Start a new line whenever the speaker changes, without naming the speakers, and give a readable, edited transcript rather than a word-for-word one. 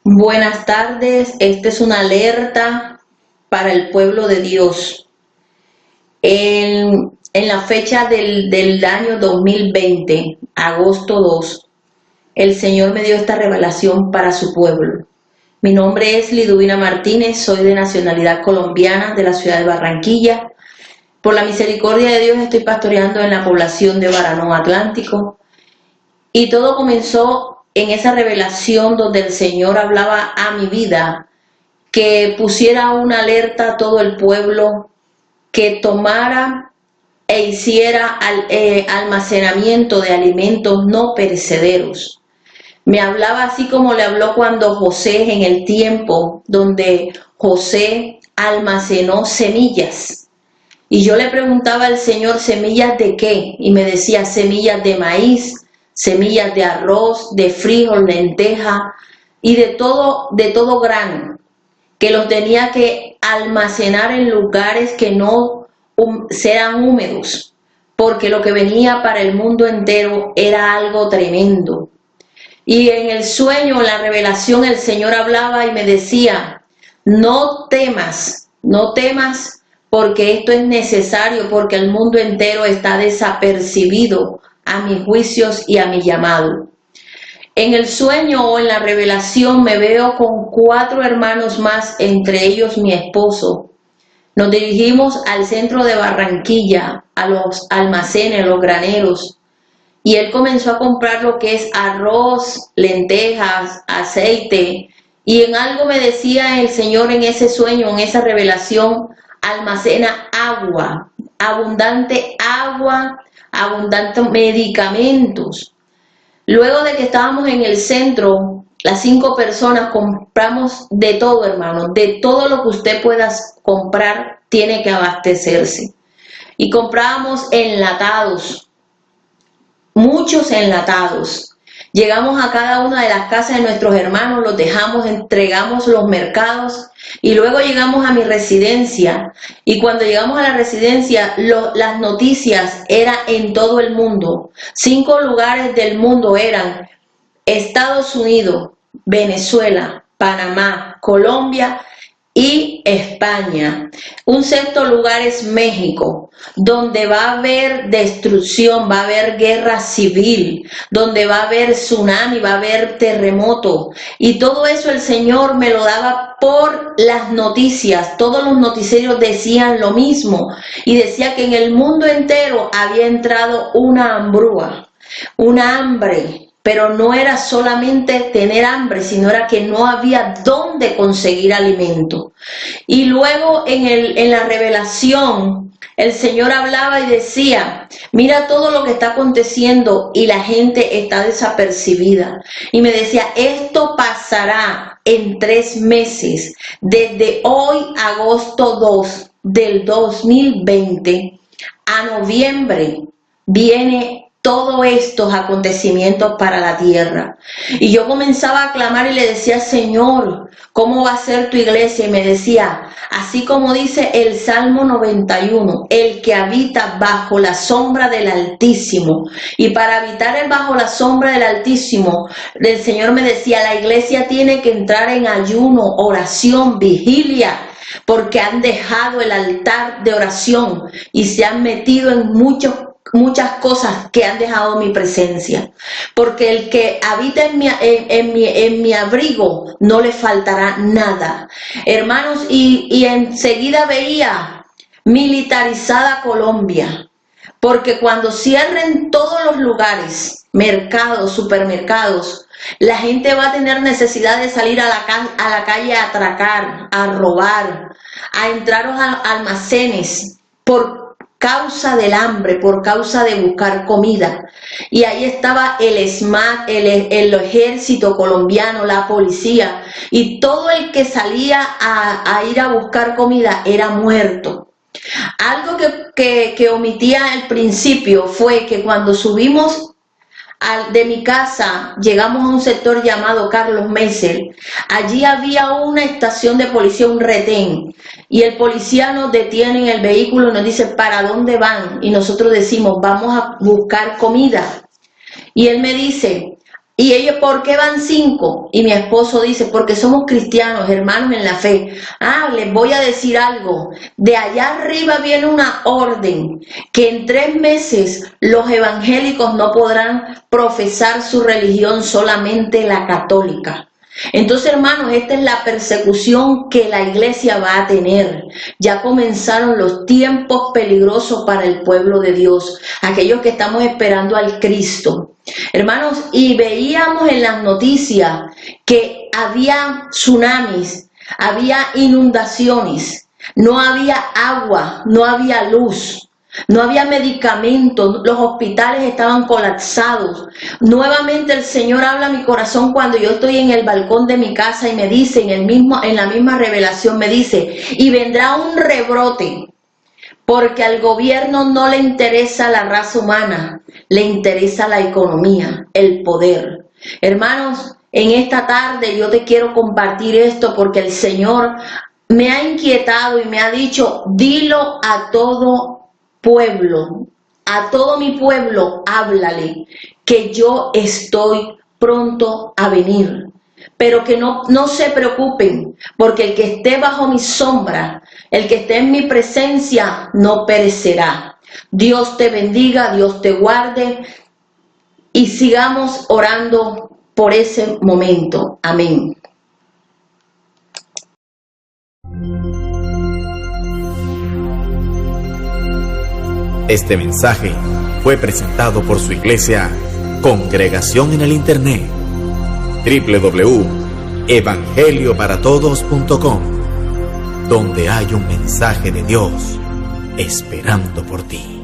Buenas tardes, esta es una alerta para el pueblo de Dios. En la fecha del año 2020, agosto 2, el Señor me dio esta revelación para su pueblo. Mi nombre es Liduvina Martínez, soy de nacionalidad colombiana de la ciudad de Barranquilla. Por la misericordia de Dios estoy pastoreando en la población de Baranoa Atlántico. Y todo comenzó en esa revelación donde el Señor hablaba a mi vida, que pusiera una alerta a todo el pueblo, que tomara e hiciera almacenamiento de alimentos no perecederos. Me hablaba así como le habló cuando José, en el tiempo donde José almacenó semillas. Y yo le preguntaba al Señor, ¿semillas de qué? Y me decía, semillas de maíz, semillas de arroz, de frijol, lenteja y de todo grano, que los tenía que almacenar en lugares que no sean húmedos, porque lo que venía para el mundo entero era algo tremendo. Y en el sueño, en la revelación, el Señor hablaba y me decía, no temas, porque esto es necesario, porque el mundo entero está desapercibido a mis juicios y a mi llamado. En el sueño o en la revelación me veo con 4 hermanos más, entre ellos mi esposo. Nos dirigimos al centro de Barranquilla, a los almacenes, los graneros, y él comenzó a comprar lo que es arroz, lentejas, aceite, y en algo me decía el Señor en ese sueño, en esa revelación, almacena agua, abundantes medicamentos. Luego de que estábamos en el centro, las 5 personas compramos de todo, hermano, de todo lo que usted pueda comprar, tiene que abastecerse. Y comprábamos enlatados, muchos enlatados. Llegamos a cada una de las casas de nuestros hermanos, los dejamos, entregamos los mercados y luego llegamos a mi residencia. Y cuando llegamos a la residencia, las noticias eran en todo el mundo. 5 lugares del mundo eran Estados Unidos, Venezuela, Panamá, Colombia y España. Un 6º lugar es México, donde va a haber destrucción, va a haber guerra civil, donde va a haber tsunami, va a haber terremoto. Y todo eso el Señor me lo daba por las noticias. Todos los noticiarios decían lo mismo y decía que en el mundo entero había entrado una hambruna, una hambre. Pero no era solamente tener hambre, sino era que no había dónde conseguir alimento. Y luego en la revelación, el Señor hablaba y decía, mira todo lo que está aconteciendo y la gente está desapercibida. Y me decía, esto pasará en 3 meses, desde hoy, agosto 2 del 2020, a noviembre, viene todos estos acontecimientos para la tierra. Y yo comenzaba a clamar y le decía, Señor, ¿cómo va a ser tu iglesia? Y me decía, así como dice el Salmo 91, el que habita bajo la sombra del Altísimo. Y para habitar bajo la sombra del Altísimo, el Señor me decía, la iglesia tiene que entrar en ayuno, oración, vigilia, porque han dejado el altar de oración y se han metido en muchas cosas que han dejado mi presencia, porque el que habita en mi abrigo no le faltará nada, hermanos. Y enseguida veía militarizada Colombia, porque cuando cierren todos los lugares, mercados, supermercados, la gente va a tener necesidad de salir a la calle a atracar, a robar, a entrar a los almacenes por causa del hambre, por causa de buscar comida. Y ahí estaba el SMAT, el ejército colombiano, la policía, y todo el que salía a ir a buscar comida era muerto. Algo que omitía al principio fue que cuando subimos de mi casa, llegamos a un sector llamado Carlos Messer. Allí había una estación de policía, un retén, y el policía nos detiene en el vehículo y nos dice, ¿para dónde van? Y nosotros decimos, vamos a buscar comida. Y él me dice, Y ellos, ¿por qué van 5? Y mi esposo dice, porque somos cristianos, hermanos en la fe. Les voy a decir algo. De allá arriba viene una orden que en 3 meses los evangélicos no podrán profesar su religión, solamente la católica. Entonces, hermanos, esta es la persecución que la iglesia va a tener. Ya comenzaron los tiempos peligrosos para el pueblo de Dios, aquellos que estamos esperando al Cristo. Hermanos, y veíamos en las noticias que había tsunamis, había inundaciones, no había agua, no había luz. No había medicamentos, los hospitales estaban colapsados. Nuevamente el Señor habla a mi corazón cuando yo estoy en el balcón de mi casa y me dice, en la misma revelación me dice, y vendrá un rebrote, porque al gobierno no le interesa la raza humana, le interesa la economía, el poder. Hermanos, en esta tarde yo te quiero compartir esto porque el Señor me ha inquietado y me ha dicho, dilo a todo pueblo, a todo mi pueblo, háblale, que yo estoy pronto a venir. Pero que no se preocupen, porque el que esté bajo mi sombra, el que esté en mi presencia, no perecerá. Dios te bendiga, Dios te guarde y sigamos orando por ese momento. Amén.
Este mensaje fue presentado por su iglesia Congregación en el Internet, www.evangelioparatodos.com, donde hay un mensaje de Dios esperando por ti.